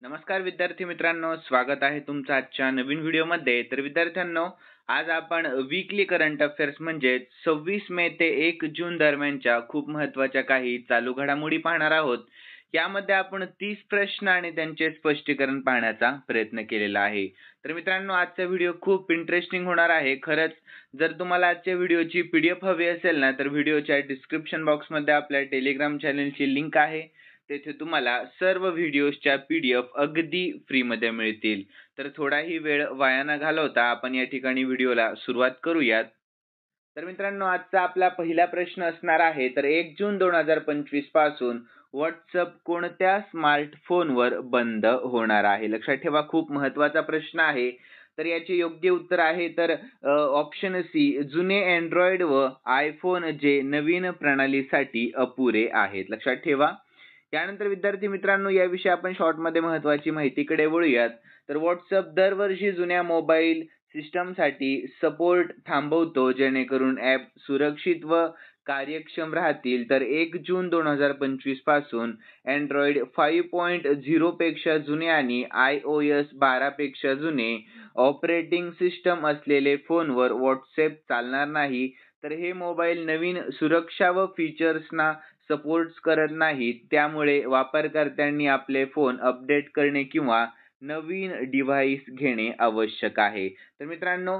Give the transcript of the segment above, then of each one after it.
नमस्कार विद्यार्थी मित्रांनो, स्वागत आहे तुमचं आजच्या नवीन व्हिडिओमध्ये. तर विद्यार्थ्यांनो, आज आपण वीकली करंट अफेअर्स म्हणजे 26 मे ते 1 जून दरम्यानच्या खूप महत्त्वाच्या काही चालू घडामोडी पाहणार आहोत. यामध्ये आपण 30 प्रश्न आणि त्यांचे स्पष्टीकरण पाहण्याचा प्रयत्न केलेला आहे. तर मित्रांनो, आजचा व्हिडिओ खूप इंटरेस्टिंग होणार आहे. खरंच जर तुम्हाला आजच्या व्हिडिओची PDF हवी असेल ना, तर व्हिडिओच्या डिस्क्रिप्शन बॉक्समध्ये आपल्या टेलिग्राम चॅनलची लिंक आहे. तेथे तुम्हाला सर्व व्हिडिओजच्या PDF अगदी फ्रीमध्ये मिळतील. तर थोडाही वेळ वाया न घालवता आपण या ठिकाणी व्हिडिओला सुरुवात करूयात. तर मित्रांनो, आजचा आपला पहिला प्रश्न असणार आहे. तर 1 जून 2025 पासून WhatsApp कोणत्या स्मार्टफोनवर बंद होणार आहे? लक्षात ठेवा, खूप महत्त्वाचा प्रश्न आहे. तर याचे योग्य उत्तर आहे तर ऑप्शन सी, जुने Android व iPhone जे नवीन प्रणालीसाठी अपुरे आहेत. लक्षात ठेवा. त्यानंतर विद्यार्थी मित्रांनो, याविषयी आपण शॉर्टमध्ये महत्त्वाची माहितीकडे वळूयात. तर WhatsApp दरवर्षी जुन्या मोबाईल सिस्टमसाठी सपोर्ट थांबवतो, जेणेकरून ॲप सुरक्षित व कार्यक्षम राहतील. तर 1 जून 2025 पासून Android 5.0 पेक्षा जुने आणि iOS 12 पेक्षा जुने ऑपरेटिंग सिस्टम असलेले फोनवर WhatsApp चालणार नाही. तर हे मोबाईल नवीन सुरक्षा व फीचर्सना सपोर्ट करत नाहीत. त्यामुळे वापरकर्त्यांनी आपले फोन अपडेट करणे किंवा नवीन डिव्हाइस घेणे आवश्यक आहे. तर मित्रांनो,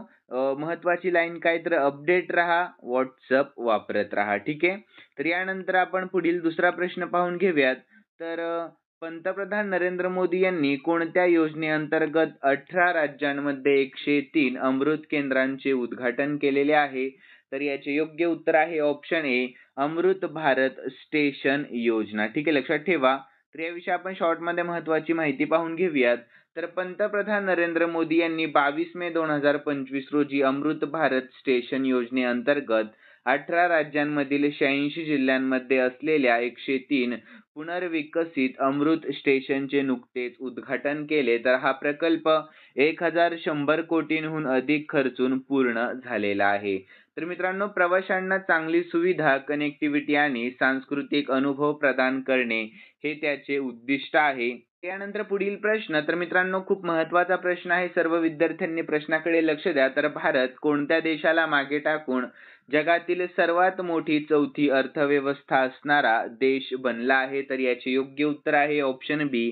महत्त्वाची लाईन काय, तर अपडेट राहा, WhatsApp वापरत राहा. ठीक आहे. तर यानंतर आपण पुढील दुसरा प्रश्न पाहून घेऊयात. तर पंतप्रधान नरेंद्र मोदी यांनी कोणत्या योजनेअंतर्गत 18 राज्यांमध्ये 103 अमृत केंद्रांचे उद्घाटन केलेले आहे? तर याचे योग्य उत्तर आहे option A, Amrit Bharat station Yojana. ठीक आहे, लक्षात ठेवा. तर याविषयी आपण शॉर्टमध्ये महत्त्वाची माहिती पाहून घेऊयात. तर पंतप्रधान नरेंद्र मोदी यांनी 22 मे 2025 रोजी अमृत भारत स्टेशन योजनेअंतर्गत 18 राज्यांमधील 86 जिल्ह्यांमध्ये असलेल्या 103 पुनर्विकसित अमृत स्टेशनचे नुकतेच उद्घाटन केले. तर हा प्रकल्प 1100 कोटींहून अधिक खर्चून पूर्ण झालेला आहे. तर मित्रांनो, प्रवाशांना चांगली सुविधा, कनेक्टिव्हिटी आणि सांस्कृतिक अनुभव प्रदान करणे हे त्याचे उद्दिष्ट आहे. त्यानंतर पुढील प्रश्न, तर मित्रांनो खूप महत्त्वाचा प्रश्न आहे. सर्व विद्यार्थ्यांनी प्रश्नाकडे लक्ष द्या. तर भारत कोणत्या देशाला मागे टाकून जगातील सर्वात मोठी चौथी अर्थव्यवस्था असणारा देश बनला आहे? तर याचे योग्य उत्तर आहे ऑप्शन बी,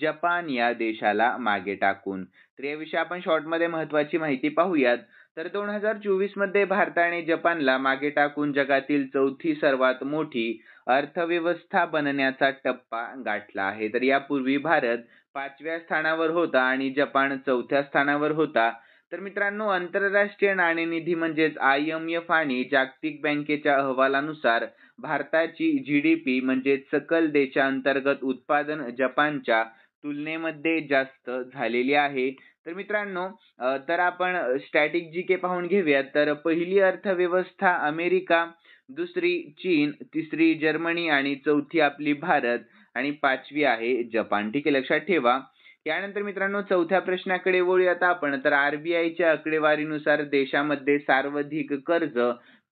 जपान या देशाला मागे टाकून. तर याविषयी आपण शॉर्टमध्ये महत्त्वाची माहिती पाहूयात. तर 2024 मध्ये भारताने जपानला मागे टाकून जगातील चौथी सर्वात मोठी अर्थव्यवस्था बनण्याचा टप्पा गाठला आहे. तर यापूर्वी भारत 5व्या स्थानावर होता आणि जपान 4थ्या स्थानावर होता. तर मित्रांनो, आंतरराष्ट्रीय नाणेनिधी म्हणजेच IMF आणि जागतिक बँकेच्या अहवालानुसार भारताची GDP म्हणजे सकल देशांतर्गत उत्पादन जपानच्या तुलनेमध्ये जास्त झालेली आहे. तर मित्रांनो, तर आपण स्टॅटिक GK पाहून घेऊयात. तर पहिली अर्थव्यवस्था अमेरिका, दुसरी चीन, तिसरी जर्मनी आणि चौथी आपली भारत आणि पाचवी आहे जपान. ठीक आहे, लक्षात ठेवा. यानंतर मित्रांनो, चौथ्या प्रश्नाकडे वळूयात आपण. तर RBIच्या आकडेवारीनुसार देशामध्ये सर्वाधिक कर्ज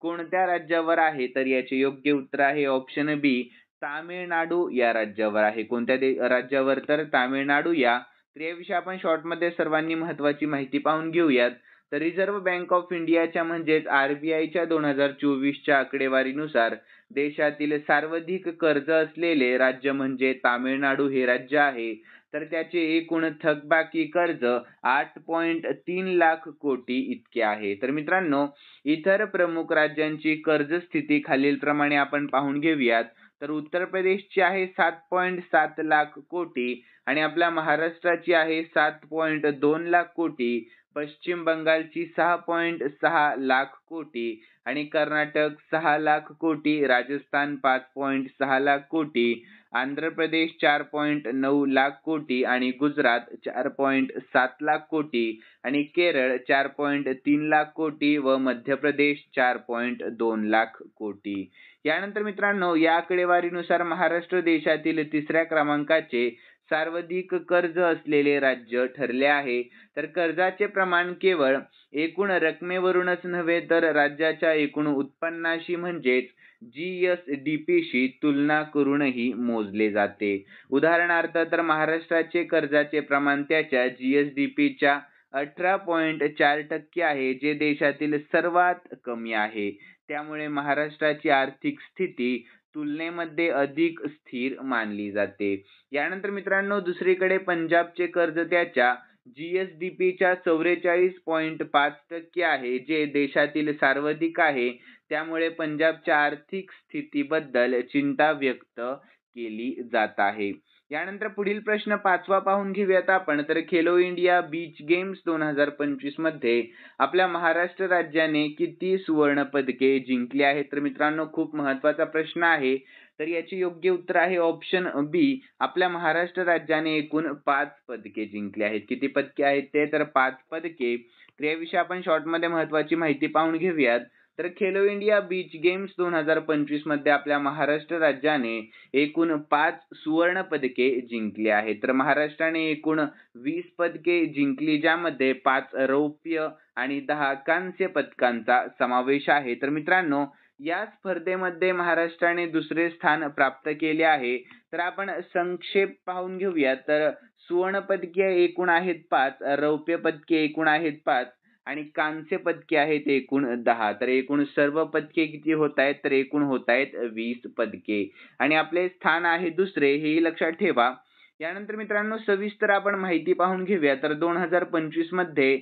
कोणत्या राज्यावर आहे? तर याचे योग्य उत्तर आहे ऑप्शन बी, तामिळनाडू या राज्यावर आहे. कोणत्या राज्यावर? तर तामिळनाडू या. तर याविषयी आपण शॉर्टमध्ये सर्वांनी महत्त्वाची माहिती पाहून घेऊयात. तर रिझर्व्ह बँक ऑफ इंडियाच्या म्हणजेच RBIच्या 2024च्या आकडेवारीनुसार देशातील सर्वाधिक कर्ज असलेले राज्य म्हणजे तामिळनाडू हे राज्य आहे. तर त्याचे एकूण थकबाकी कर्ज 8.3 लाख कोटी इतके आहे. तर मित्रांनो, इतर प्रमुख राज्यांची कर्ज स्थिती खालीलप्रमाणे आपण पाहून घेऊयात. तर उत्तर प्रदेशची आहे 7.7 लाख कोटी आणि आपल्या महाराष्ट्राची आहे 7.2 लाख कोटी, पश्चिम बंगालची 6.6 लाख कोटी आणि कर्नाटक 6 लाख कोटी, राजस्थान 5.6 लाख कोटी, आंध्र प्रदेश 4.9 लाख कोटी आणि गुजरात 4.7 लाख कोटी आणि केरळ 4.3 लाख कोटी व मध्य प्रदेश 4.2 लाख कोटी. यानंतर मित्रांनो, या आकडेवारीनुसार महाराष्ट्र देशातील 3ऱ्या क्रमांकाचे सर्वाधिक कर्ज असलेले राज्य ठरले आहे. तर कर्जाचे प्रमाण केवळ एकूण रकमेवरूनच नव्हे तर राज्याच्या एकूण उत्पन्नाशी म्हणजेच GSDPशी तुलना करूनही मोजले जाते. उदाहरणार्थ तर महाराष्ट्राचे कर्जाचे प्रमाण त्याच्या GSDPच्या 18.4% आहे, जे देशातील सर्वात कमी आहे. त्यामुळे महाराष्ट्राची आर्थिक स्थिती तुलनेमध्ये अधिक स्थिर मानली जाते. यानंतर मित्रांनो, दुसरीकडे पंजाबचे कर्ज त्याच्या GSDPच्या 44.5% आहे, जे देशातील सर्वाधिक आहे. त्यामुळे पंजाबच्या आर्थिक स्थितीबद्दल चिंता व्यक्त केली जात आहे. यानंतर पुढील प्रश्न 5वा पाहून घेऊयात आपण. तर खेलो इंडिया बीच गेम्स 2025 मध्ये आपल्या महाराष्ट्र राज्याने किती सुवर्ण पदके जिंकली आहेत? तर मित्रांनो, खूप महत्त्वाचा प्रश्न आहे. तर याचे योग्य उत्तर आहे ऑप्शन बी. आपल्या महाराष्ट्र राज्याने एकूण 5 पदके जिंकली आहेत. किती पदके आहेत ते? तर 5 पदके. तर याविषयी आपण शॉर्टमध्ये महत्त्वाची माहिती पाहून घेऊयात. तर खेलो इंडिया बीच गेम्स 2025 मध्ये आपल्या महाराष्ट्र राज्याने एकूण 5 सुवर्ण पदके जिंकली आहेत. तर महाराष्ट्राने एकूण 20 पदके जिंकली, ज्यामध्ये 5 रौप्य आणि 10 कांस्य पदकांचा समावेश आहे. तर मित्रांनो, या स्पर्धेमध्ये महाराष्ट्राने दुसरे स्थान प्राप्त केले आहे. तर आपण संक्षेप पाहून घेऊया. तर सुवर्ण पदके एकूण आहेत 5, रौप्य पदके एकूण आहेत 5 आणि कांस्य पदके आहेत एकूण 10. तर एकूण सर्व पदके किती होत आहेत? तर एकूण होत आहेत 20 पदके आणि आपले स्थान आहे दुसरे, हेही लक्षात ठेवा. यानंतर मित्रांनो, सविस्तर आपण माहिती पाहून घेऊया. तर 2025 मध्ये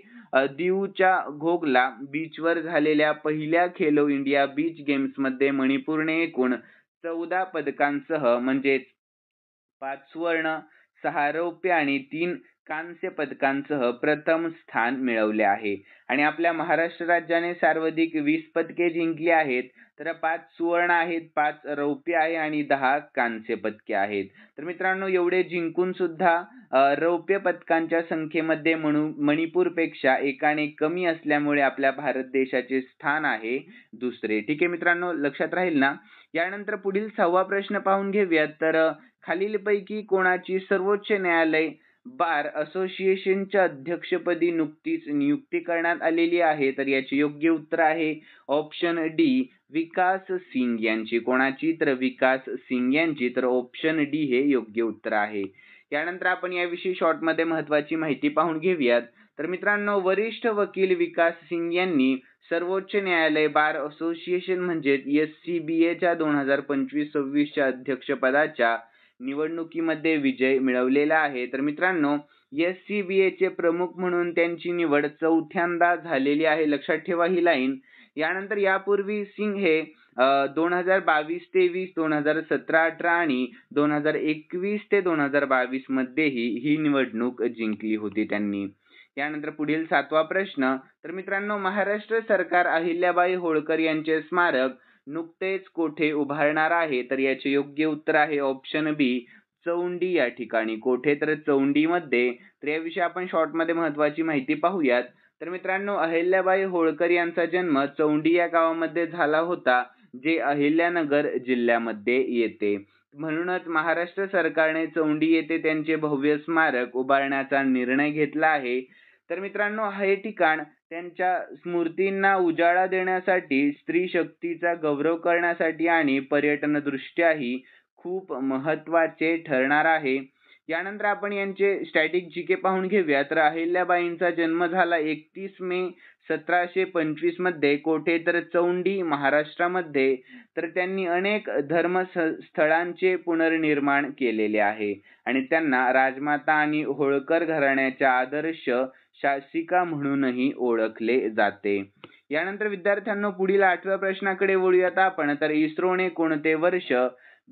दीवच्या घोगला बीचवर झालेल्या पहिल्या खेलो इंडिया बीच गेम्स मध्ये मणिपूरने एकूण 14 पदकांसह म्हणजेच 5 सुवर्ण, 6 रौप्य आणि 3 कांस्य पदकांसह प्रथम स्थान मिळवले आहे. आणि आपल्या महाराष्ट्र राज्याने सर्वाधिक 20 पदके जिंकली आहेत. तर 5 सुवर्ण आहेत, 5 रौप्य आहे आणि 10 कांस्य पदके आहेत. तर मित्रांनो, एवढे जिंकून सुद्धा रौप्य पदकांच्या संख्येमध्ये मणिपूरपेक्षा एकाने कमी असल्यामुळे आपल्या भारत देशाचे स्थान आहे दुसरे. ठीक आहे मित्रांनो, लक्षात राहील ना? यानंतर पुढील 6वा प्रश्न पाहून घेऊयात. तर खालीलपैकी कोणाची सर्वोच्च न्यायालय बार असोसिएशनच्या अध्यक्षपदी नुकतीच नियुक्ती करण्यात आलेली आहे? तर याचे योग्य उत्तर आहे ऑप्शन डी, विकास सिंग यांची. कोणाची? तर विकास सिंग यांची. तर ऑप्शन डी हे योग्य उत्तर आहे. यानंतर आपण याविषयी शॉर्टमध्ये महत्त्वाची माहिती पाहून घेऊयात. तर मित्रांनो, वरिष्ठ वकील विकास सिंग यांनी सर्वोच्च न्यायालय बार असोसिएशन म्हणजेच SCBAच्या 2025-26च्या अध्यक्षपदाच्या निवडणुकीमध्ये विजय मिळवलेला आहे. तर मित्रांनो, SCBAचे प्रमुख म्हणून त्यांची निवड 4थ्यांदा झालेली आहे. लक्षात ठेवा ही लाईन. यानंतर यापूर्वी सिंग हे 2022-23, 2017-18 आणि 2021 ते 2022 मध्येही ही निवडणूक जिंकली होती त्यांनी. यानंतर पुढील 7वा प्रश्न. तर मित्रांनो, महाराष्ट्र सरकार अहिल्याबाई होळकर यांचे स्मारक नुकतेच कोठे उभारणार आहे? तर याचे योग्य उत्तर आहे ऑप्शन बी, चौंडी या ठिकाणी. कोठे? तर चौंडीमध्ये. तर याविषयी आपण शॉर्टमध्ये महत्त्वाची माहिती पाहूयात. तर मित्रांनो, अहिल्याबाई होळकर यांचा जन्म चौंडी या गावामध्ये झाला होता, जे अहिल्यानगर जिल्ह्यामध्ये येते. म्हणूनच महाराष्ट्र सरकारने चौंडी येथे त्यांचे भव्य स्मारक उभारण्याचा निर्णय घेतला आहे. तर मित्रांनो, हे ठिकाण त्यांच्या स्मृतींना उजाळा देण्यासाठी, स्त्री शक्तीचा गौरव करण्यासाठी आणि पर्यटन दृष्ट्याही खूप महत्त्वाचे ठरणार आहे. यानंतर आपण यांचे स्टॅटिक जीके पाहून घेऊया. तर अहिल्याबाईंचा जन्म झाला 31 मे 1725 मध्ये. कोठे? तर चौंडी, महाराष्ट्रामध्ये. तर त्यांनी अनेक धर्मस्थळांचे पुनर्निर्माण केलेले आहे आणि त्यांना राजमाता आणि होळकर घराण्याच्या आदर्श शासिका म्हणूनही ओळखले जाते. यानंतर विद्यार्थ्यांनो, पुढील 8व्या प्रश्नाकडे वळूयात आपण. तर इस्रोने कोणते वर्ष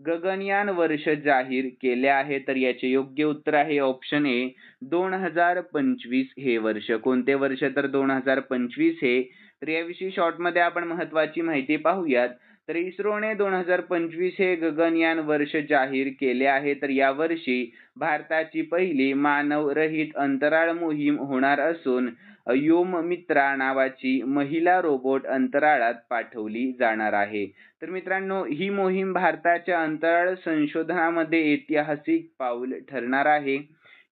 गगनयान वर्ष जाहीर केले आहे? तर याचे योग्य उत्तर आहे ऑप्शन ए, 2025 हे वर्ष. कोणते वर्ष? तर 2025 हे. तर याविषयी शॉर्टमध्ये आपण महत्त्वाची माहिती पाहूयात. तर इस्रोने 2025 हे गगनयान वर्ष जाहीर केले आहे. तर या वर्षी भारताची पहिली मानवरहित अंतराळ मोहीम होणार असून योममित्रा नावाची महिला रोबोट अंतराळात पाठवली जाणार आहे. तर मित्रांनो, ही मोहीम भारताच्या अंतराळ संशोधनामध्ये ऐतिहासिक पाऊल ठरणार आहे.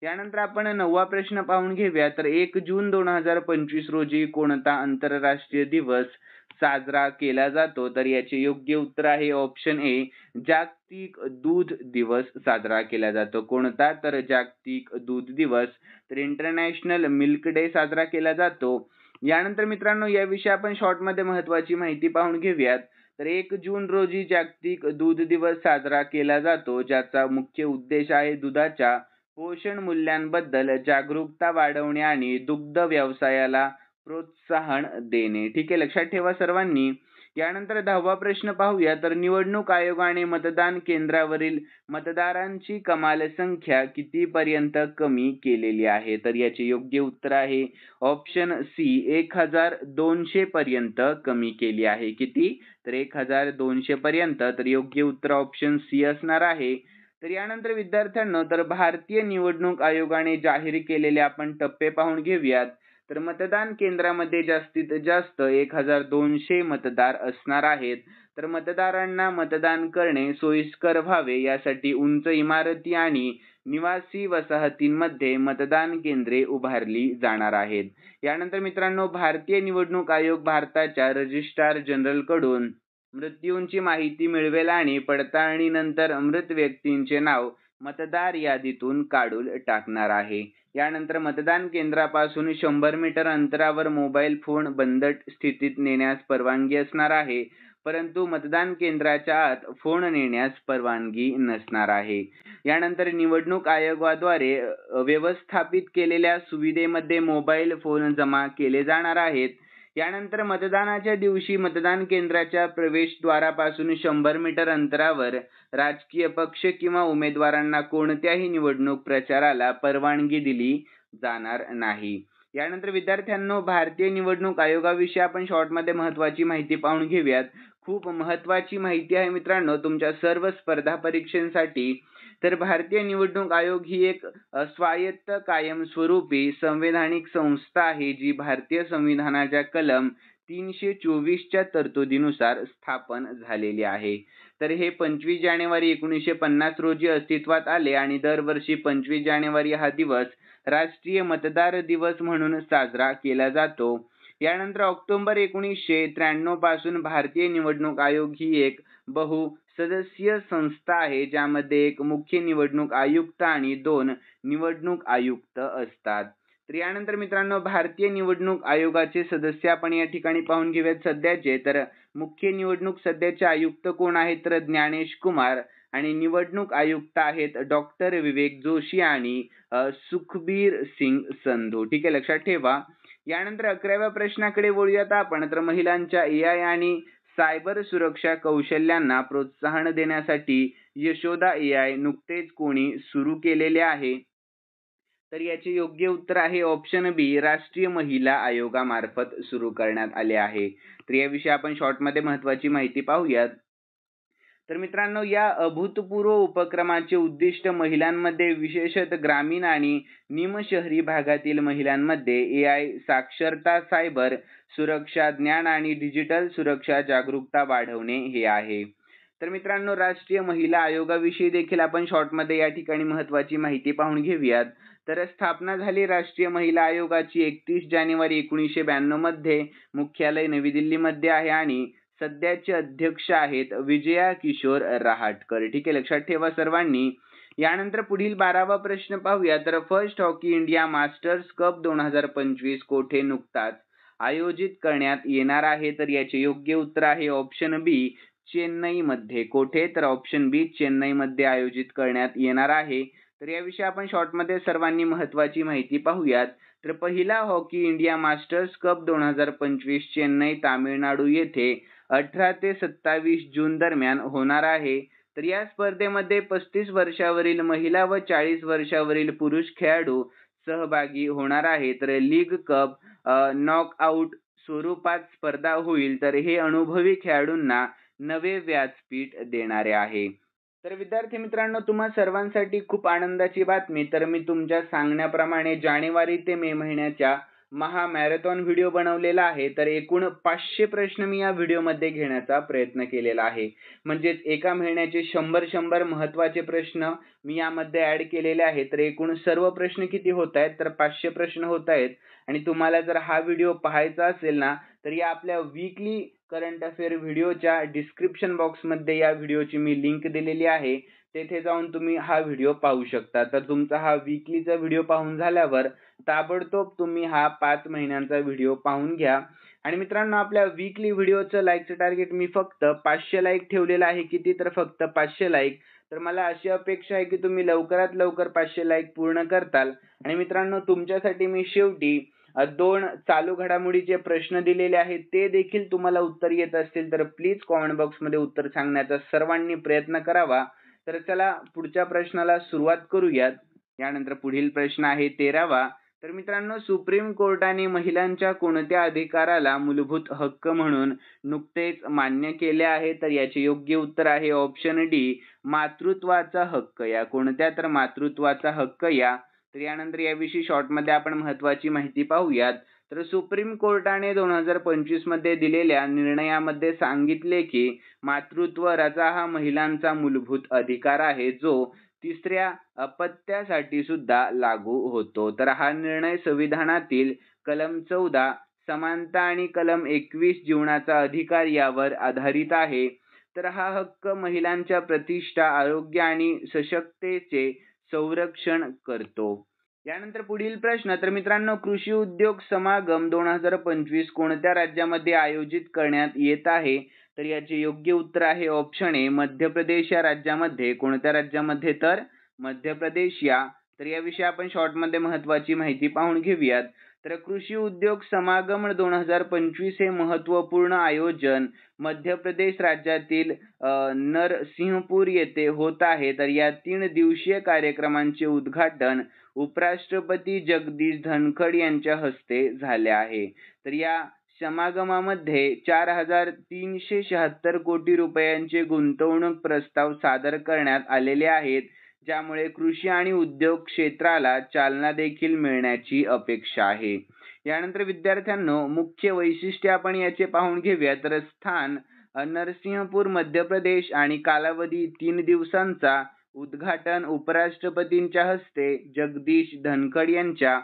यानंतर आपण 9वा प्रश्न पाहून घेऊया. तर 1 जून 2025 रोजी कोणता आंतरराष्ट्रीय दिवस साजरा केला जातो? तर याचे योग्य उत्तर आहे ऑप्शन ए, जागतिक दूध दिवस साजरा केला जातो. कोणता? तर जागतिक दूध दिवस. तर इंटरनॅशनल मिल्क डे साजरा केला जातो. यानंतर मित्रांनो याविषयी आपण शॉर्टमध्ये महत्त्वाची माहिती पाहून घेऊयात. तर 1 जून रोजी जागतिक दूध दिवस साजरा केला जातो, ज्याचा मुख्य उद्देश आहे दुधाच्या पोषण मूल्यांबद्दल जागरूकता वाढवणे आणि दुग्ध व्यवसायाला प्रोत्साहन देणे. ठीक आहे, लक्षात ठेवा सर्वांनी. यानंतर 10वा प्रश्न पाहूया. तर निवडणूक आयोगाने मतदान केंद्रावरील मतदारांची कमाल संख्या कितीपर्यंत कमी केलेली आहे? तर याचे योग्य उत्तर आहे ऑप्शन सी, 1200 पर्यंत कमी केली आहे. किती? तर 1200 पर्यंत. तर योग्य उत्तर ऑप्शन सी असणार आहे. तर यानंतर विद्यार्थ्यांनो, तर भारतीय निवडणूक आयोगाने जाहीर केलेले आपण टप्पे पाहून घेऊयात. तर मतदान केंद्रामध्ये जास्तीत जास्त 1200 मतदार असणार आहेत. तर मतदारांना मतदान करणे सोयीस्कर व्हावे यासाठी उंच इमारती आणि निवासी वसाहतींमध्ये मतदान केंद्रे उभारली जाणार आहेत. यानंतर मित्रांनो, भारतीय निवडणूक आयोग भारताच्या रजिस्ट्रार जनरल कडून मृत्यूंची माहिती मिळवेल आणि पडताळणीनंतर मृत व्यक्तींचे नाव मतदार यादीतून काढून टाकणार आहे. यानंतर मतदान केंद्रापासून 100 मीटर अंतरावर मोबाईल फोन बंद स्थितीत नेण्यास परवानगी असणार आहे, परंतु मतदान केंद्राच्या आत फोन नेण्यास परवानगी नसणार आहे. यानंतर निवडणूक आयोगाद्वारे व्यवस्थापित केलेल्या सुविधेमध्ये मोबाईल फोन जमा केले जाणार आहेत. यानंतर मतदानाच्या दिवशी मतदान केंद्राच्या प्रवेशद्वारापासून 100 मीटर अंतरावर राजकीय पक्ष किंवा उमेदवारांना कोणत्याही निवडणूक प्रचाराला परवानगी दिली जाणार नाही. यानंतर विद्यार्थ्यांनो, भारतीय निवडणूक आयोगाविषयी आपण शॉर्टमध्ये महत्त्वाची माहिती पाहून घेऊयात. खूप महत्त्वाची माहिती आहे मित्रांनो तुमच्या सर्व स्पर्धा परीक्षांसाठी. तर भारतीय निवडणूक आयोग ही एक स्वायत्त कायमस्वरूपी संवैधानिक संस्था आहे, जी भारतीय संविधानाच्या कलम 324 तरतुदीनुसार स्थापन झालेली आहे. तर हे 25 जानेवारी 1950 रोजी अस्तित्वात आले आणि दरवर्षी 25 जानेवारी हा दिवस राष्ट्रीय मतदार दिवस म्हणून साजरा केला जातो. यानंतर ऑक्टोबर 1993 पासून भारतीय निवडणूक आयोग ही एक बहुसदस्यीय संस्था आहे, ज्यामध्ये एक मुख्य निवडणूक आयुक्त आणि 2 निवडणूक आयुक्त असतात. तर यानंतर मित्रांनो, भारतीय निवडणूक आयोगाचे सदस्य आपण या ठिकाणी पाहून घेऊयात सध्याचे. तर मुख्य निवडणूक सध्याचे आयुक्त कोण आहेत? तर ज्ञानेश कुमार. आणि निवडणूक आयुक्त आहेत डॉक्टर विवेक जोशी आणि सुखबीर सिंग संधू. ठीक आहे, लक्षात ठेवा. यानंतर 11व्या प्रश्नाकडे वळूयात आपण. तर महिलांच्या AI आणि सायबर सुरक्षा कौशल्यांना प्रोत्साहन देण्यासाठी यशोदा AI नुकतेच कोणी सुरू केलेले आहे? तर याचे योग्य उत्तर आहे ऑप्शन बी, राष्ट्रीय महिला आयोगामार्फत सुरू करण्यात आले आहे. तर याविषयी आपण शॉर्टमध्ये महत्त्वाची माहिती पाहूयात. तर मित्रांनो, या अभूतपूर्व उपक्रमाचे उद्दिष्ट महिलांमध्ये, विशेषतः ग्रामीण आणि निमशहरी भागातील महिलांमध्ये AI साक्षरता, सायबर सुरक्षा ज्ञान आणि डिजिटल सुरक्षा जागरूकता वाढवणे हे आहे. तर मित्रांनो, राष्ट्रीय महिला आयोगाविषयी देखील आपण शॉर्टमध्ये या ठिकाणी महत्त्वाची माहिती पाहून घेऊयात. तर स्थापना झाली राष्ट्रीय महिला आयोगाची 31 जानेवारी 1992 मध्ये. मुख्यालय नवी दिल्लीमध्ये आहे आणि सध्याचे अध्यक्ष आहेत विजया किशोर रहाटकर. ठीक आहे, लक्षात ठेवा सर्वांनी. यानंतर पुढील 12वा प्रश्न पाहूया. तर first hockey India masters cup 2025 कोठे नुकताच आयोजित करण्यात येणार आहे? तर याचे योग्य उत्तर आहे ऑप्शन बी, चेन्नईमध्ये. कोठे? तर ऑप्शन बी, चेन्नईमध्ये आयोजित करण्यात येणार आहे. तर याविषयी आपण शॉर्टमध्ये सर्वांनी महत्त्वाची माहिती पाहूयात. तर पहिला hockey India masters cup 2025 Chennai, Tamil Nadu येथे 18 ते 27 जून दरम्यान होणार आहे. तर या स्पर्धेमध्ये 35 वर्षावरील महिला व 40 वर्षावरील पुरुष खेळाडू सहभागी होणार आहे. तर लीग कप नॉकआउट स्वरूपात स्पर्धा होईल. तर हे अनुभवी खेळाडूंना नवे व्यासपीठ देणारे आहे. तर विद्यार्थी मित्रांनो, तुम्हा सर्वांसाठी खूप आनंदाची बातमी. तर मी तुमच्या सांगण्याप्रमाणे जानेवारी ते मे महिन्याच्या मॅरेथॉन व्हिडिओ बनवलेला आहे. तर एकूण 500 प्रश्न मी या व्हिडिओमध्ये घेण्याचा प्रयत्न केलेला आहे. म्हणजेच एका महिन्याचे 100 महत्त्वाचे प्रश्न मी यामध्ये ऍड केलेले आहेत. तर एकूण सर्व प्रश्न किती होत आहेत? तर 500 प्रश्न होत आहेत. आणि तुम्हाला जर हा व्हिडिओ पाहायचा असेल ना, तर या आपल्या वीकली करंट अफेअर व्हिडिओच्या डिस्क्रिप्शन बॉक्समध्ये या व्हिडिओची मी लिंक दिलेली आहे. तेथे जाऊन तुम्ही हा व्हिडिओ पाहू शकता. तर तुमचा हा वीकलीचा व्हिडिओ पाहून झाल्यावर ताबडतोब तुम्ही हा 5 महिन्यांचा व्हिडिओ पाहून घ्या. आणि मित्रांनो, आपल्या वीकली व्हिडिओचं लाईकचं टार्गेट मी फक्त 500 लाईक ठेवलेलं आहे. किती? तर फक्त 500 लाईक. तर मला अशी अपेक्षा आहे की तुम्ही लवकरात लवकर 500 लाईक पूर्ण करताल. आणि मित्रांनो, तुमच्यासाठी मी शेवटी 2 चालू घडामोडीचे प्रश्न दिलेले आहेत. ते देखील तुम्हाला उत्तर येत असतील तर प्लीज कॉमेंट बॉक्समध्ये उत्तर सांगण्याचा सर्वांनी प्रयत्न करावा. तर चला पुढच्या प्रश्नाला सुरुवात करूयात. यानंतर पुढील प्रश्न आहे 13वा. तर मित्रांनो, सुप्रीम कोर्टाने महिलांच्या कोणत्या अधिकाराला मूलभूत हक्क म्हणून नुकतेच मान्य केले आहे? तर याचे योग्य उत्तर आहे ऑप्शन डी, मातृत्वाचा हक्क. या कोणत्या? तर मातृत्वाचा हक्क या. तर यानंतर याविषयी शॉर्टमध्ये आपण महत्त्वाची माहिती पाहूयात. तर सुप्रीम कोर्टाने 2025 मध्ये दिलेल्या निर्णयामध्ये सांगितले की मातृत्व रजा हा महिलांचा मूलभूत अधिकार आहे, जो 3ऱ्या अपत्यासाठी सुद्धा लागू होतो. तर हा निर्णय संविधानातील कलम 14 समानता आणि कलम 21 जीवनाचा अधिकार यावर आधारित आहे. तर हा हक्क महिलांच्या प्रतिष्ठा, आरोग्य आणि सशक्ततेचे संरक्षण करतो. यानंतर पुढील प्रश्न. तर मित्रांनो, कृषी उद्योग समागम 2025 कोणत्या राज्यामध्ये आयोजित करण्यात येत आहे? तर याचे योग्य उत्तर आहे ऑप्शन ए, मध्य प्रदेश या राज्यामध्ये. कोणत्या राज्यामध्ये? तर मध्य प्रदेश या. तर याविषयी आपण शॉर्टमध्ये महत्त्वाची माहिती पाहून घेऊयात. तर कृषी उद्योग समागम 2025 हे महत्त्वपूर्ण आयोजन मध्य प्रदेश राज्यातील नरसिंहपूर येथे होत आहे. तर या 3 दिवसीय कार्यक्रमांचे उद्घाटन उपराष्ट्रपती जगदीश धनखड यांच्या हस्ते झाले आहे. तर या समागमामध्ये 4,376 कोटी रुपयांचे गुंतवणूक प्रस्ताव सादर करण्यात आलेले आहेत, ज्यामुळे कृषी आणि उद्योग क्षेत्राला चालना देखील मिळण्याची अपेक्षा आहे. यानंतर विद्यार्थ्यांनो, मुख्य वैशिष्ट्ये आपण याचे पाहून घेऊया. तर स्थान नरसिंहपूर मध्य प्रदेश आणि कालावधी 3 दिवसांचा. उद्घाटन उपराष्ट्रपतींच्या हस्ते जगदीश धनखड यांच्या.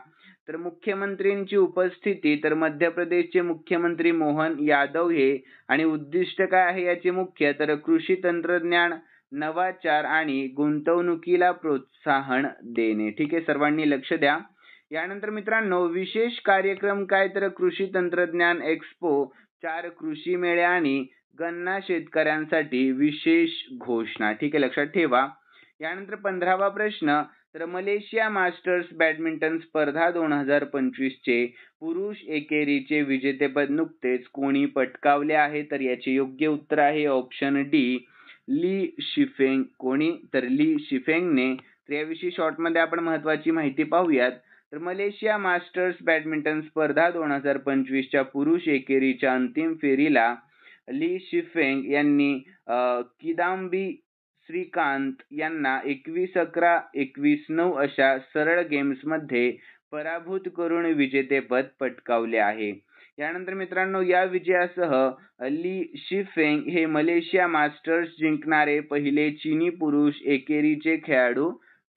तर मुख्यमंत्र्यांची उपस्थिती. तर मध्य प्रदेशचे मुख्यमंत्री मोहन यादव हे. आणि उद्दिष्ट काय आहे याचे मुख्य? तर कृषी तंत्रज्ञान, नवाचार आणि गुंतवणुकीला प्रोत्साहन देणे. ठीक आहे, सर्वांनी लक्ष द्या. यानंतर मित्रांनो, विशेष कार्यक्रम काय? तर कृषी तंत्रज्ञान एक्स्पो, 4 कृषी मेळे आणि गन्ना शेतकऱ्यांसाठी विशेष घोषणा. ठीक आहे, लक्षात ठेवा. यानंतर 15वा प्रश्न. तर मलेशिया मास्टर्स बॅडमिंटन स्पर्धा 2025 चे पुरुष एकेरीचे विजेतेपद नुकतेच कोणी पटकावले आहे? तर याचे योग्य उत्तर आहे ऑप्शन डी, ली शिफेंग. कोणी? तर ली शिफेंगने. तर याविषयी शॉर्टमध्ये आपण महत्त्वाची माहिती पाहूयात. तर मलेशिया मास्टर्स बॅडमिंटन स्पर्धा 2025 च्या पुरुष एकेरीच्या अंतिम फेरीला ली शिफेंग यांनी किदांबी श्रीकांत यांना 21-11, 21-9 अशा सरळ गेम्समध्ये पराभूत करून विजेतेपद पटकावले आहे. यानंतर मित्रांनो, या विजयासह ली शिफेंग हे मलेशिया मास्टर्स जिंकणारे पहिले चीनी पुरुष एकेरीचे खेळाडू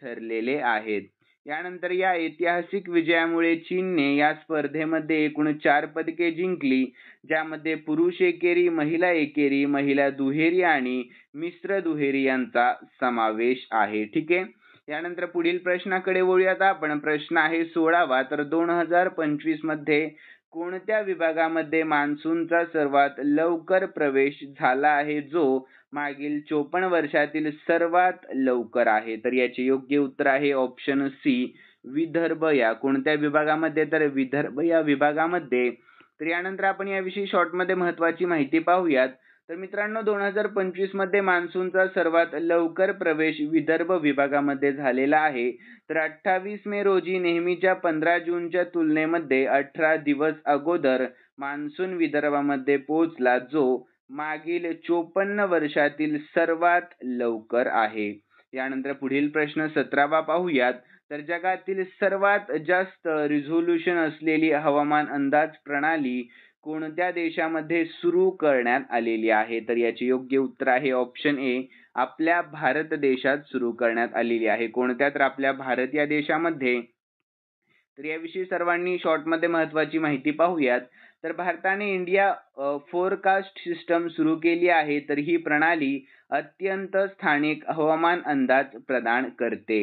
ठरलेले आहेत. यानंतर या ऐतिहासिक विजयामुळे चीनने या स्पर्धेमध्ये एकूण 4 पदके जिंकली, ज्यामध्ये पुरुष एकेरी, महिला एकेरी, महिला दुहेरी आणि मिश्र दुहेरी यांचा समावेश आहे. ठीक आहे. यानंतर पुढील प्रश्नाकडे वळूयात आपण. प्रश्न आहे 16वा. तर 2025 मध्ये कोणत्या विभागामध्ये मान्सूनचा सर्वात लवकर प्रवेश झाला आहे, जो मागील 54 वर्षातील सर्वात लवकर आहे? तर याचे योग्य उत्तर आहे ऑप्शन सी, विदर्भ या. कोणत्या विभागामध्ये? तर विदर्भ या विभागामध्ये. तर यानंतर आपण याविषयी शॉर्टमध्ये महत्त्वाची माहिती पाहूयात. तर मित्रांनो, 2025 मध्ये मान्सूनचा सर्वात लवकर प्रवेश विदर्भ विभागामध्ये झालेला आहे. तर 28 मे रोजी नेहमीच्या 15 जूनच्या तुलनेमध्ये 18 दिवस अगोदर मान्सून विदर्भामध्ये पोहोचला, जो मागील 54 वर्षातील सर्वात लवकर आहे. यानंतर पुढील प्रश्न 17वा पाहूयात. तर जगातील सर्वात जास्त रिझोल्यूशन असलेली हवामान अंदाज प्रणाली कोणत्या देशामध्ये सुरू करण्यात आलेली आहे? तर याचे योग्य उत्तर आहे ऑप्शन ए, आपल्या भारत देशात सुरू करण्यात आलेली आहे. कोणत्या? तर आपल्या भारत या देशामध्ये तर याविषयी सर्वांनी शॉर्टमध्ये महत्त्वाची माहिती पाहूयात. तर भारताने इंडिया फोरकास्ट सिस्टम सुरू केली आहे. तर ही प्रणाली अत्यंत स्थानिक हवामान अंदाज प्रदान करते.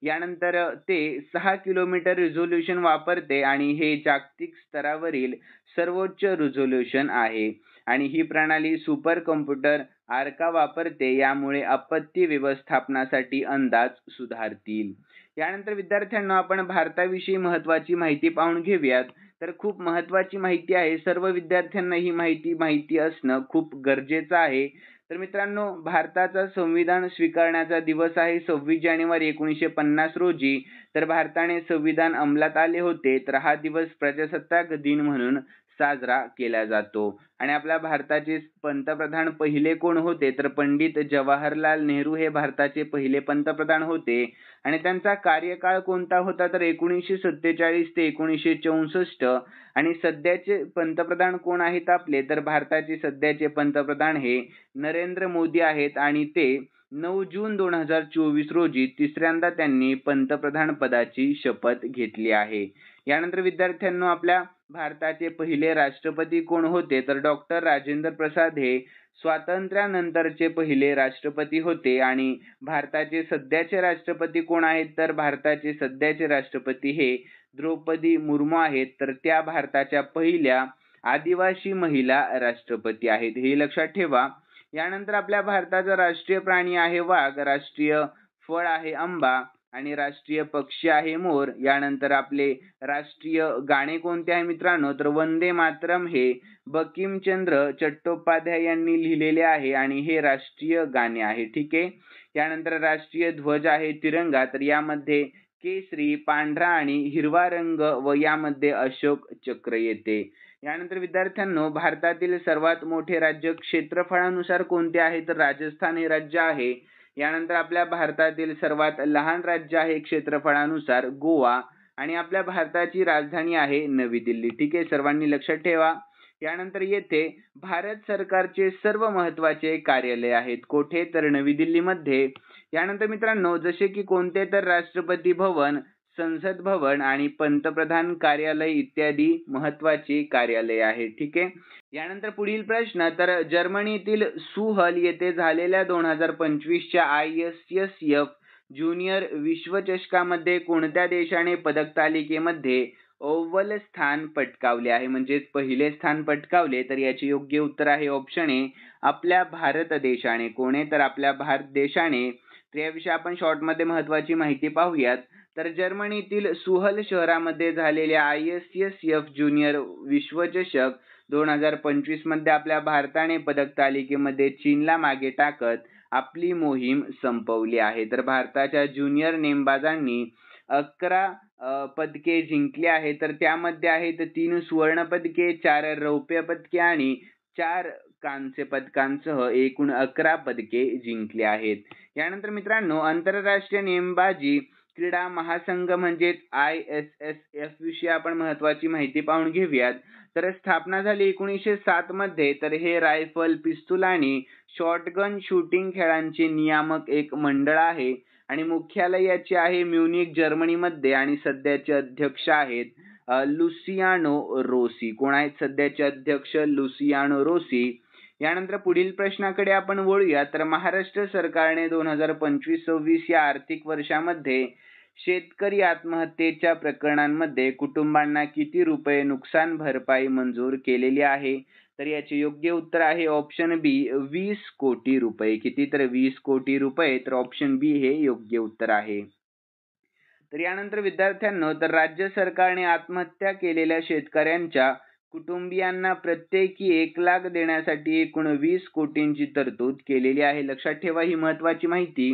यानंतर ते 6 किलोमीटर रिझोल्यूशन वापरते आणि हे जागतिक स्तरावरील सर्वोच्च रिझोल्यूशन आहे. आणि ही प्रणाली सुपर कॉम्प्युटर आर्का वापरते. यामुळे आपत्ती व्यवस्थापनासाठी अंदाज सुधारतील. यानंतर विद्यार्थ्यांना आपण भारताविषयी महत्त्वाची माहिती पाहून घेऊयात. तर खूप महत्त्वाची माहिती आहे. सर्व विद्यार्थ्यांना ही माहिती असणं खूप गरजेचं आहे. तर मित्रांनो, भारताचा संविधान स्वीकारण्याचा दिवस आहे 26 जानेवारी 1950 रोजी. तर भारताने संविधान अंमलात आले होते. तर हा दिवस प्रजासत्ताक दिन म्हणून साजरा केला जातो. आणि आपल्या भारताचे पंतप्रधान पहिले कोण होते? तर पंडित जवाहरलाल नेहरू हे भारताचे पहिले पंतप्रधान होते. आणि त्यांचा कार्यकाळ कोणता होता? तर 1947 ते 1964. आणि सध्याचे पंतप्रधान कोण आहेत आपले? तर भारताचे सध्याचे पंतप्रधान हे नरेंद्र मोदी आहेत. आणि ते 9 जून 2024 रोजी तिसऱ्यांदा त्यांनी पंतप्रधान पदाची शपथ घेतली आहे. यानंतर विद्यार्थ्यांनो, आपल्या भारताचे पहिले राष्ट्रपती कोण होते? तर डॉक्टर राजेंद्र प्रसाद हे स्वातंत्र्यानंतरचे पहिले राष्ट्रपती होते. आणि भारताचे सध्याचे राष्ट्रपती कोण आहेत? तर भारताचे सध्याचे राष्ट्रपती हे द्रौपदी मुर्मू आहेत. तर त्या भारताच्या पहिल्या आदिवासी महिला राष्ट्रपती आहेत, हे लक्षात ठेवा. यानंतर आपल्या भारताचा राष्ट्रीय प्राणी आहे वाघ, राष्ट्रीय फळ आहे आंबा आणि राष्ट्रीय पक्षी आहे मोर. यानंतर आपले राष्ट्रीय गाणे कोणते आहे मित्रांनो? तर वंदे मातरम हे बंकिमचंद्र चट्टोपाध्याय यांनी लिहिलेले आहे आणि हे राष्ट्रीय गाणे आहे. ठीक आहे. यानंतर राष्ट्रीय ध्वज आहे तिरंगा. तर यामध्ये केसरी, पांढरा आणि हिरवा रंग व यामध्ये अशोक चक्र येते. यानंतर विद्यार्थ्यांनो, भारतातील सर्वात मोठे राज्य क्षेत्रफळानुसार कोणते आहे? तर राजस्थान हे राज्य आहे. यानंतर आपल्या भारतातील सर्वात लहान राज्य आहे क्षेत्रफळानुसार गोवा. आणि आपल्या भारताची राजधानी आहे नवी दिल्ली. ठीक आहे, सर्वांनी लक्षात ठेवा. यानंतर येथे भारत सरकारचे सर्व महत्त्वाचे कार्यालय आहेत. कोठे? तर नवी दिल्लीमध्ये. यानंतर मित्रांनो, जसे की कोणते? तर राष्ट्रपती भवन, संसद भवन आणि पंतप्रधान कार्यालय इत्यादी महत्त्वाची कार्यालय आहे. ठीक आहे. यानंतर पुढील प्रश्न, तर जर्मनीतील सुहल येथे झालेल्या 2025च्या ISSF ज्युनियर विश्वचषकामध्ये कोणत्या देशाने पदक तालिकेमध्ये अव्वल स्थान पटकावले आहे? म्हणजे पहिले स्थान पटकावले. तर याचे योग्य उत्तर आहे ऑप्शन ए, आपल्या भारत देशाने. कोणे? तर आपल्या भारत देशाने. तर याविषयी आपण शॉर्टमध्ये महत्त्वाची माहिती पाहूयात. तर जर्मनीतील सुहल शहरामध्ये झालेल्या ISSF ज्युनियर विश्वचषक 2025 मध्ये आपल्या भारताने पदक तालिकेमध्ये चीनला मागे टाकत आपली मोहीम संपवली आहे. तर भारताच्या ज्युनियर नेमबाजांनी 11 पदके जिंकली आहे. तर त्यामध्ये आहेत 3 सुवर्ण पदके, 4 रौप्य पदके आणि 4 कांस्य पदकांसह एकूण 11 पदके जिंकली आहेत. यानंतर मित्रांनो, आंतरराष्ट्रीय नेमबाजी क्रीडा महासंघ म्हणजेच ISSF विषयी आपण महत्त्वाची माहिती पाहून घेऊयात. तर स्थापना झाली 1907 मध्ये. तर हे रायफल, पिस्तूल आणि शॉटगन शूटिंग खेळांचे नियामक एक मंडळ आहे आणि मुख्यालय याचे आहे म्युनिक, जर्मनीमध्ये. आणि सध्याचे अध्यक्ष आहेत लुसियानो रोसी. कोण आहेत सध्याचे अध्यक्ष? Luciano Rossi. यानंतर पुढील प्रश्नाकडे आपण वळूया. तर महाराष्ट्र सरकारने 2025-26 या आर्थिक वर्षामध्ये शेतकरी आत्महत्येच्या प्रकरणांमध्ये कुटुंबांना किती रुपये नुकसान भरपाई मंजूर केलेली आहे? तर याचे योग्य उत्तर आहे ऑप्शन बी, 20 कोटी रुपये. किती? तर 20 कोटी रुपये. तर ऑप्शन बी हे योग्य उत्तर आहे. तर यानंतर विद्यार्थ्यांनो, तर राज्य सरकारने आत्महत्या केलेल्या शेतकऱ्यांच्या कुटुंबियांना प्रत्येकी 1 लाख देण्यासाठी एकूण 20 कोटींची तरतूद केलेली आहे. लक्षात ठेवा ही महत्त्वाची माहिती.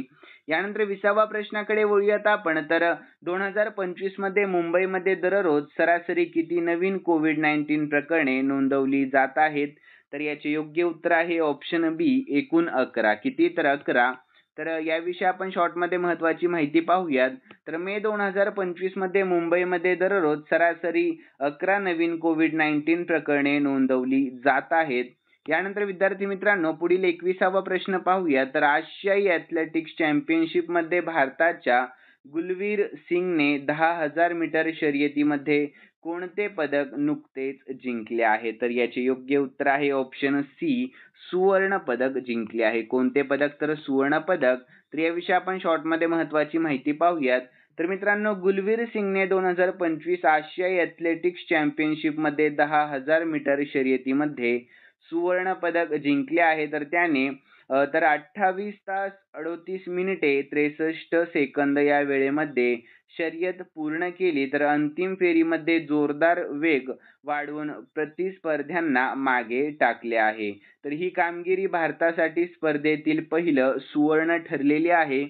यानंतर 20वा प्रश्नाकडे वळूयात आपण. तर 2025 मध्ये मुंबईमध्ये दररोज सरासरी किती नवीन कोविड-19 प्रकरणे नोंदवली जात आहेत? तर याचे योग्य उत्तर आहे ऑप्शन बी, एकूण 11. किती? तर 11. तर याविषयी आपण शॉर्टमध्ये महत्त्वाची माहिती पाहूयात. तर मे 2025 मध्ये मुंबईमध्ये दररोज सरासरी 11 नवीन कोविड-19 प्रकरणे नोंदवली जात आहेत. यानंतर विद्यार्थी मित्रांनो, पुढील 21वा प्रश्न पाहूया. तर आशियाई ॲथलेटिक्स चॅम्पियनशिप मध्ये भारताच्या गुलवीर सिंगने 10,000 मीटर शर्यतीमध्ये कोणते पदक नुकतेच जिंकले आहे? तर याचे योग्य उत्तर आहे ऑप्शन सी, सुवर्ण पदक जिंकले आहे. कोणते पदक? तर सुवर्ण पदक. तर याविषयी आपण शॉर्टमध्ये महत्त्वाची माहिती पाहूयात. तर मित्रांनो, गुलवीर सिंगने 2025 आशियाई ॲथलेटिक्स चॅम्पियनशिपमध्ये 10,000 मीटर शर्यतीमध्ये सुवर्ण पदक जिंकले आहे. तर त्याने 28 तास 38 मिनिटे 63 सेकंद या वेळेमध्ये शर्यत पूर्ण केली. तर अंतिम फेरीमध्ये जोरदार वेग वाढवून प्रतिस्पर्ध्यांना मागे टाकले आहे. तर ही कामगिरी भारतासाठी स्पर्धेतील पहिलं सुवर्ण ठरलेली आहे.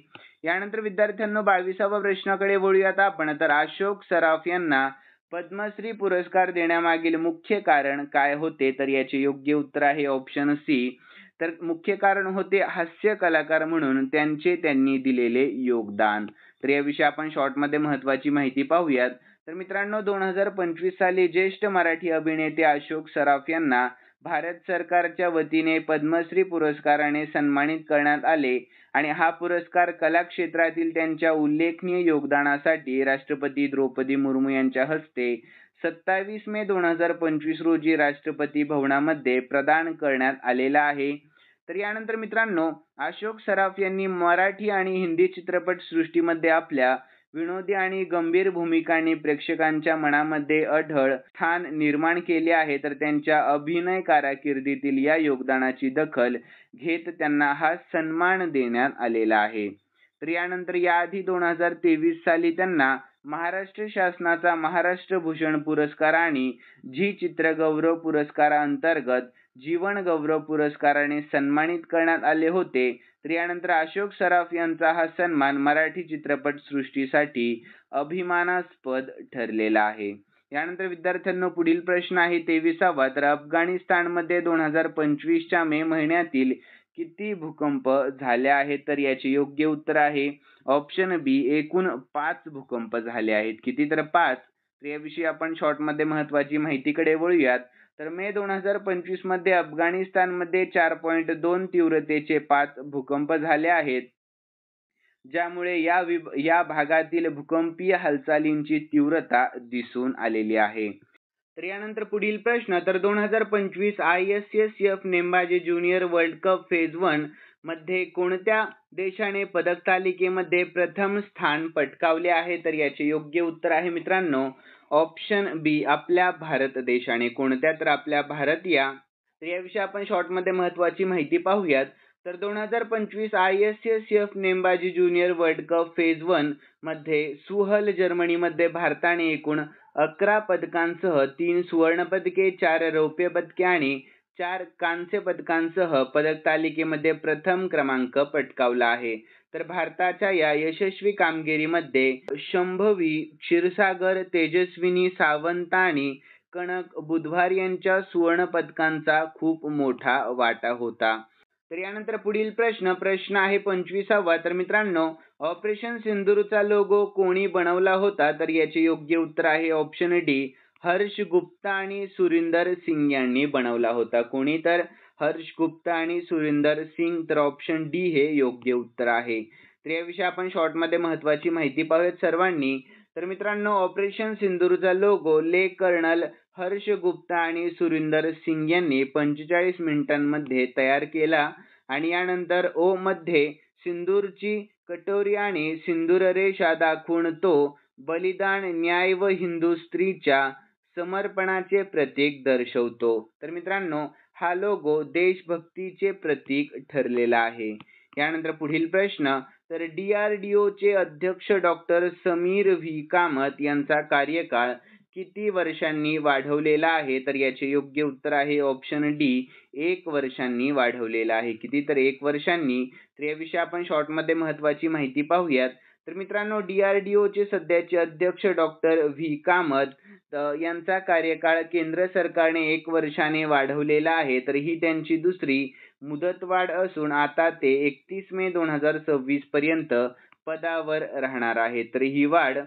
यानंतर विद्यार्थ्यांनो 22वा प्रश्नाकडे वळूयात आपण. तर अशोक सराफ यांना पद्मश्री पुरस्कार देण्यामागील मुख्य कारण काय होते? तर याचे योग्य उत्तर आहे ऑप्शन सी. तर मुख्य कारण होते हास्य कलाकार म्हणून त्यांनी दिलेले योगदान. तर याविषयी आपण शॉर्टमध्ये महत्त्वाची माहिती पाहूयात. तर मित्रांनो, 2025 साली ज्येष्ठ मराठी अभिनेते अशोक सराफ यांना भारत सरकारच्या वतीने पद्मश्री पुरस्काराने सन्मानित करण्यात आले आणि हा पुरस्कार कला क्षेत्रातील त्यांच्या उल्लेखनीय योगदानासाठी राष्ट्रपती द्रौपदी मुर्मू यांच्या हस्ते 27 मे 2025 रोजी राष्ट्रपती भवनामध्ये प्रदान करण्यात आलेला आहे. तर यानंतर मित्रांनो, अशोक सराफ यांनी मराठी आणि हिंदी चित्रपट सृष्टीमध्ये आपल्या विनोदी आणि गंभीर भूमिकांनी प्रेक्षकांच्या मनामध्ये अढळ स्थान निर्माण केले आहे. तर त्यांच्या अभिनय कारकिर्दीतील या योगदानाची दखल घेत त्यांना हा सन्मान देण्यात आलेला आहे. तर यानंतर याआधी 2023 साली त्यांना महाराष्ट्र शासनाचा महाराष्ट्र भूषण पुरस्कार आणि झी चित्रगौरव पुरस्कारांतर्गत जीवन गौरव पुरस्काराने सन्मानित करण्यात आले होते. तर यानंतर अशोक सराफ यांचा हा सन्मान मराठी चित्रपट सृष्टीसाठी अभिमानास्पद ठरलेला आहे. यानंतर विद्यार्थ्यांनो पुढील प्रश्न आहे 23वा. तर अफगाणिस्तानमध्ये 2025च्या मे महिन्यातील किती भूकंप झाले आहेत? तर याचे योग्य उत्तर आहे ऑप्शन बी, एकूण 5 भूकंप झाले आहेत. किती? तर 5. तर याविषयी आपण शॉर्टमध्ये महत्त्वाची माहितीकडे वळूयात. तर मे 2025 मध्ये अफगाणिस्तानमध्ये 4.2 तीव्रतेचे 5 भूकंप झाले आहेत, ज्यामुळे या भागातील भूकंपीय हालचालींची तीव्रता दिसून आलेली आहे. तर यानंतर पुढील प्रश्न. तर 2025 ISSF नेमबाजी ज्युनियर वर्ल्ड कप फेज 1 मध्ये कोणत्या देशाने पदक तालिकेमध्ये प्रथम स्थान पटकावले आहे? तर याचे योग्य उत्तर आहे मित्रांनो ऑप्शन बी, आपल्या भारत देशाने. कोणत्या? तर आपल्या भारतीय. तर याविषयी आपण शॉर्टमध्ये महत्त्वाची माहिती पाहूयात. तर 2025 ISSF नेमबाजी ज्युनियर वर्ल्ड कप फेज 1 मध्ये सुहल जर्मनीमध्ये भारताने एकूण 11 पदकांसह 3 सुवर्ण पदके, 4 रौप्य पदके आणि 4 कांस्य पदकांसह पदक तालिकेमध्ये प्रथम क्रमांक पटकावला आहे. तर भारताच्या या यशस्वी कामगिरीमध्ये शंभवी क्षीरसागर, तेजस्विनी सावंत आणि कनक बुधवार यांच्या सुवर्ण पदकांचा खूप मोठा वाटा होता. तर यानंतर पुढील प्रश्न आहे 25वा. तर मित्रांनो, ऑपरेशन सिंदूरचा लोगो कोणी बनवला होता? तर याचे योग्य उत्तर आहे ऑप्शन डी, हर्ष गुप्ता आणि सुरिंदर सिंग यांनी बनवला होता. कोणी? तर हर्ष गुप्ता आणि सुरिंदर सिंग. तर ऑप्शन डी हे योग्य उत्तर आहे. तर याविषयी आपण शॉर्टमध्ये महत्त्वाची माहिती पाहूयात सर्वांनी. तर मित्रांनो, ऑपरेशन सिंदूरचा लोगो ले कर्नल हर्ष गुप्ता आणि सुरिंदर सिंग यांनी 45 मिनिटांमध्ये तयार केला आणि यानंतर ओ मध्ये सिंदूरची कटोरी आणि सिंदूर रेषा दाखवून तो बलिदान, न्याय व हिंदू स्त्रीच्या समर्पणाचे प्रतीक दर्शवतो. तर मित्रांनो, हा लोगो देशभक्तीचे प्रतीक ठरलेला आहे. यानंतर पुढील प्रश्न. तर DRDO चे अध्यक्ष डॉक्टर समीर व्ही कामत यांचा कार्यकाळ किती वर्षांनी वाढवलेला आहे? तर याचे योग्य उत्तर आहे ऑप्शन डी, 1 वर्षांनी वाढवलेला आहे. किती? तर 1 वर्षांनी. तर याविषयी आपण शॉर्टमध्ये महत्त्वाची माहिती पाहूयात. तर मित्रांनो, DRDO चे सध्याचे अध्यक्ष डॉक्टर व्ही कामत यांचा कार्यकाळ केंद्र सरकारने 1 वर्षाने वाढवलेला आहे. तर ही त्यांची दुसरी मुदतवाढ असून आता ते 31 मे 2026 पर्यंत पदावर राहणार आहे. तर ही वाढ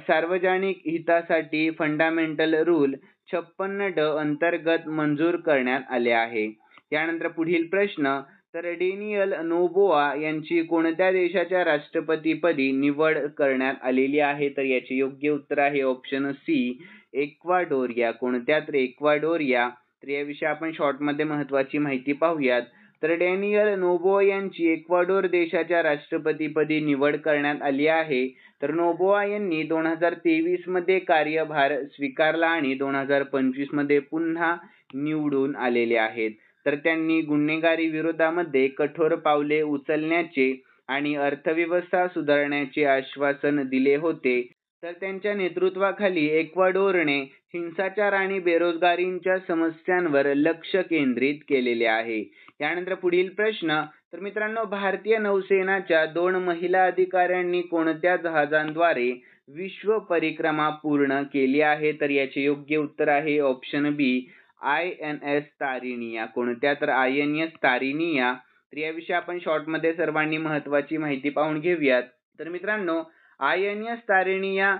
सार्वजनिक हितासाठी फंडामेंटल रूल 56D अंतर्गत मंजूर करण्यात आले आहे. यानंतर पुढील प्रश्न. तर डेनियल नोबोआ यांची कोणत्या देशाच्या राष्ट्रपतीपदी निवड करण्यात आलेली आहे? तर याचे योग्य उत्तर आहे ऑप्शन सी, इक्वाडोरिया. कोणत्या? तर इक्वाडोरिया. तर याविषयी आपण शॉर्टमध्ये महत्त्वाची माहिती पाहूयात. तर डेनियल नोबोआ यांची इक्वाडोर देशाच्या राष्ट्रपतीपदी निवड करण्यात आली आहे. तर नोबोआ यांनी 2023 मध्ये कार्यभार स्वीकारला आणि 2025 मध्ये पुन्हा निवडून आलेले आहेत. तर त्यांनी गुन्हेगारी विरोधामध्ये कठोर पावले उचलण्याचे आणि अर्थव्यवस्था सुधारण्याचे आश्वासन दिले होते. तर त्यांच्या नेतृत्वाखाली इक्वाडोरने हिंसाचार आणि बेरोजगारीच्या समस्यांवर लक्ष केंद्रित केलेले आहे. यानंतर पुढील प्रश्न. तर मित्रांनो, भारतीय नौसेनाच्या 2 महिला अधिकाऱ्यांनी कोणत्या जहाजांद्वारे विश्व परिक्रमा पूर्ण केली आहे? तर याचे योग्य उत्तर आहे ऑप्शन बी, INS तारिणिया. कोणत्या? तर INS तारिणिया. तर याविषयी आपण शॉर्टमध्ये सर्वांनी महत्त्वाची माहिती पाहून घेऊयात. तर मित्रांनो, INS तारिणिया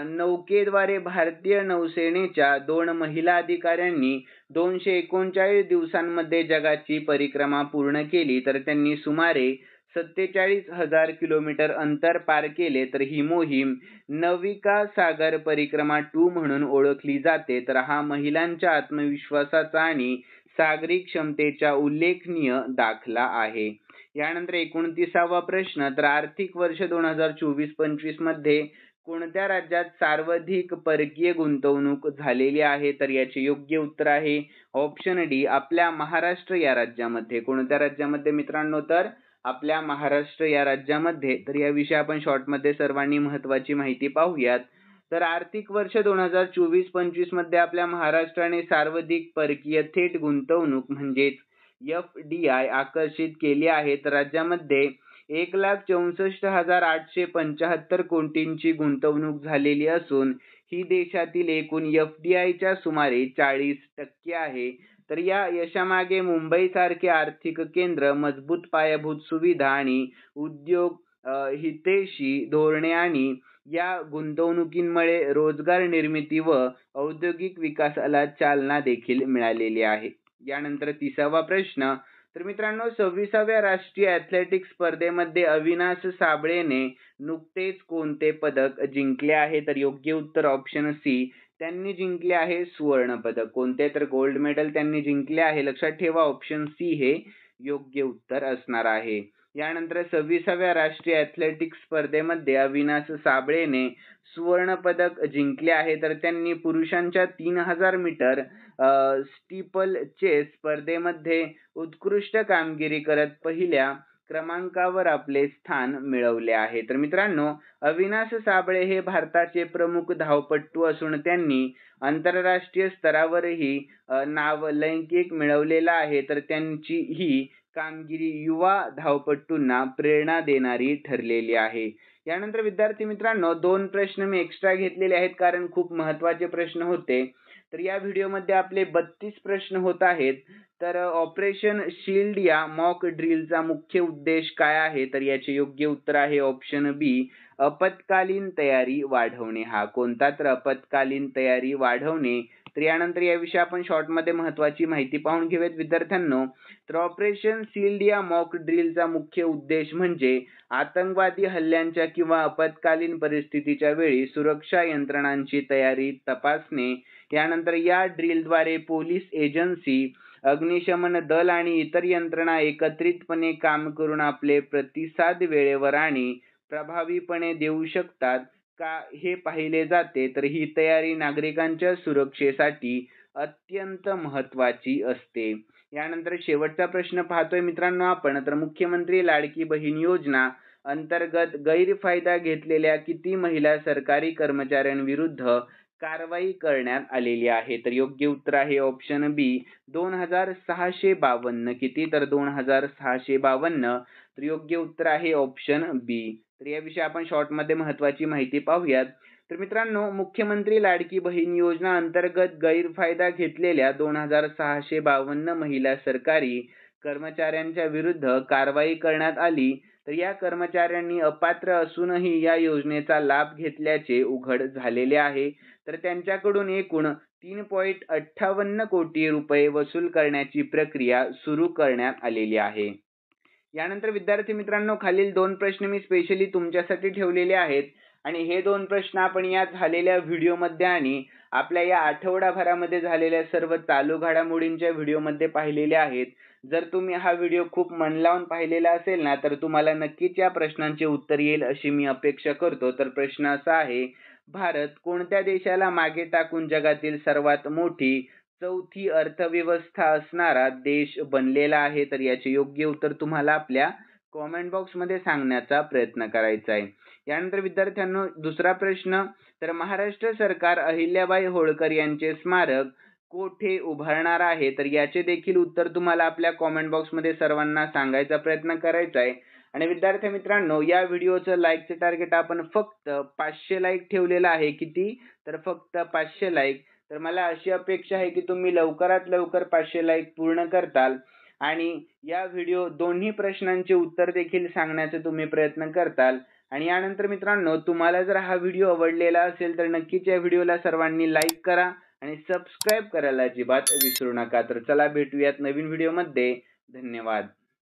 नौकेद्वारे भारतीय नौसेनेच्या 2 महिला अधिकाऱ्यांनी 239 दिवसांमध्ये जगाची परिक्रमा पूर्ण केली. तर त्यांनी सुमारे 47,000 किलोमीटर अंतर पार केले. तर ही मोहीम नविका सागर परिक्रमा 2 म्हणून ओळखली जाते. तर हा महिलांच्या आत्मविश्वासाचा आणि सागरी क्षमतेचा उल्लेखनीय दाखला आहे. यानंतर 29वा प्रश्न. तर आर्थिक वर्ष 2024-25 मध्ये कोणत्या राज्यात सर्वाधिक परकीय गुंतवणूक झालेली आहे? तर याचे योग्य उत्तर आहे ऑप्शन डी, आपल्या महाराष्ट्र या राज्यामध्ये. कोणत्या राज्यामध्ये मित्रांनो? तर आपल्या महाराष्ट्र या राज्यामध्ये. तर याविषयी आपण शॉर्टमध्ये सर्वांनी महत्त्वाची माहिती पाहूयात. तर आर्थिक वर्ष 2024-25 मध्ये आपल्या महाराष्ट्राने सर्वाधिक परकीय थेट गुंतवणूक म्हणजेच FDI आकर्षित केली आहे. तर राज्यामध्ये 1,64,875 कोटींची गुंतवणूक झालेली असून ही देशातील एकूण FDIच्या सुमारे 40% आहे. तर या यशामागे मुंबईसारखे आर्थिक केंद्र, मजबूत पायाभूत सुविधा आणि उद्योग हितैषी धोरणे आणि या गुंतवणुकीमुळे रोजगार निर्मिती व औद्योगिक विकासाला चालना देखील मिळालेली आहे. यानंतर 30वा प्रश्न. तर मित्रांनो, 26व्या राष्ट्रीय ॲथलेटिक्स स्पर्धेमध्ये अविनाश साबळेने नुकतेच कोणते पदक जिंकले आहे? तर योग्य उत्तर ऑप्शन सी, त्यांनी जिंकले आहे सुवर्ण पदक. कोणते? तर गोल्ड मेडल त्यांनी जिंकले आहे. लक्षात ठेवा, ऑप्शन सी हे योग्य उत्तर असणार आहे. यानंतर 26व्या राष्ट्रीय ॲथलेटिक्स स्पर्धेमध्ये अविनाश साबळेने सुवर्ण पदक जिंकले आहे. तर त्यांनी पुरुषांच्या 3000 मीटर स्टीपल चेस स्पर्धेमध्ये उत्कृष्ट कामगिरी करत पहिल्या क्रमांकावर आपले स्थान मिळवले आहे. तर मित्रांनो, अविनाश साबळे हे भारताचे प्रमुख धावपटू असून त्यांनी आंतरराष्ट्रीय स्तरावरही नावलौकिक मिळवलेला आहे. तर त्यांची ही कामगिरी युवा धावपटूंना प्रेरणा देणारी ठरलेली आहे. यानंतर विद्यार्थी मित्रांनो, 2 प्रश्न मी एक्स्ट्रा घेतलेले आहेत कारण खूप महत्त्वाचे प्रश्न होते. तर या व्हिडिओमध्ये आपले 32 प्रश्न होत आहेत. तर ऑपरेशन शील्ड या मॉक ड्रिलचा मुख्य उद्देश काय आहे? तर याचे योग्य उत्तर आहे ऑप्शन बी, आपत्कालीन तयारी वाढवणे. हा कोणता? तर आपत्कालीन तयारी वाढवणे. तर यानंतर याविषयी आपण शॉर्टमध्ये महत्त्वाची माहिती पाहून घेऊयात विद्यार्थ्यांनो. तर ऑपरेशन शील्ड या मॉक ड्रिलचा मुख्य उद्देश म्हणजे आतंकवादी हल्ल्यांच्या किंवा आपत्कालीन परिस्थितीच्या वेळी सुरक्षा यंत्रणांची तयारी तपासणे. यानंतर या ड्रिलद्वारे पोलीस एजन्सी, अग्निशमन दल आणि इतर यंत्रणा एकत्रितपणे काम करून आपले प्रतिसाद वेळेवर आणि प्रभावीपणे देऊ शकतात का हे पाहिले जाते. तर ही तयारी नागरिकांच्या सुरक्षेसाठी अत्यंत महत्त्वाची असते. यानंतर शेवटचा प्रश्न पाहतोय मित्रांनो आपण. तर मुख्यमंत्री लाडकी बहीण योजना अंतर्गत गैरफायदा घेतलेल्या किती महिला सरकारी कर्मचाऱ्यांविरुद्ध कारवाई करण्यात आलेली आहे? तर योग्य उत्तर आहे ऑप्शन बी, 2652. किती? तर 2652. तर योग्य उत्तर आहे ऑप्शन बी. तर याविषयी आपण शॉर्टमध्ये महत्त्वाची माहिती पाहूयात. तर मित्रांनो, मुख्यमंत्री लाडकी बहीण योजना अंतर्गत गैरफायदा घेतलेल्या 2652 महिला सरकारी कर्मचाऱ्यांच्या विरुद्ध कारवाई करण्यात आली. तर या कर्मचाऱ्यांनी अपात्र असूनही या योजनेचा लाभ घेतल्याचे उघड झालेले आहे. तर त्यांच्याकडून एकूण 3.58 कोटी रुपये वसूल करण्याची प्रक्रिया सुरू करण्यात आलेली आहे. यानंतर विद्यार्थी मित्रांनो, खालील 2 प्रश्न मी स्पेशली तुमच्यासाठी ठेवलेले आहेत आणि हे 2 प्रश्न आपण या झालेल्या व्हिडिओमध्ये आणि आपल्या या आठवडाभरामध्ये झालेल्या सर्व चालू घडामोडींच्या व्हिडिओमध्ये पाहिलेले आहेत. जर तुम्ही हा व्हिडिओ खूप मन लावून पाहिलेला असेल ना, तर तुम्हाला नक्कीच या प्रश्नांचे उत्तर येईल अशी मी अपेक्षा करतो. तर प्रश्न असा आहे, भारत कोणत्या देशाला मागे टाकून जगातील सर्वात मोठी चौथी अर्थव्यवस्था असणारा देश बनलेला आहे? तर याचे योग्य उत्तर तुम्हाला आपल्या कॉमेंट बॉक्समध्ये सांगण्याचा प्रयत्न करायचा आहे. यानंतर विद्यार्थ्यांनो, दुसरा प्रश्न, तर महाराष्ट्र सरकार अहिल्याबाई होळकर यांचे स्मारक कोठे उभारणार आहे? तर याचे देखील उत्तर तुम्हाला आपल्या कॉमेंट बॉक्समध्ये सर्वांना सांगायचा प्रयत्न करायचा आहे. आणि विद्यार्थी मित्रांनो, या व्हिडिओचं लाईकचं टार्गेट आपण फक्त 500 लाईक ठेवलेलं आहे. किती? तर फक्त 500 लाईक. तर मला अशी अपेक्षा आहे की तुम्ही लवकरात लवकर 500 लाईक पूर्ण करताल आणि या व्हिडिओ दोन्ही प्रश्नांचे उत्तर देखील सांगण्याचा तुम्ही प्रयत्न करताल. आणि यानंतर मित्रांनो, तुम्हाला जर हा व्हिडिओ आवडलेला असेल तर नक्कीच या व्हिडिओला सर्वांनी लाईक करा आणि सबस्क्राईब करायला अजिबात विसरू नका. तर चला भेटूयात नवीन व्हिडिओमध्ये. धन्यवाद.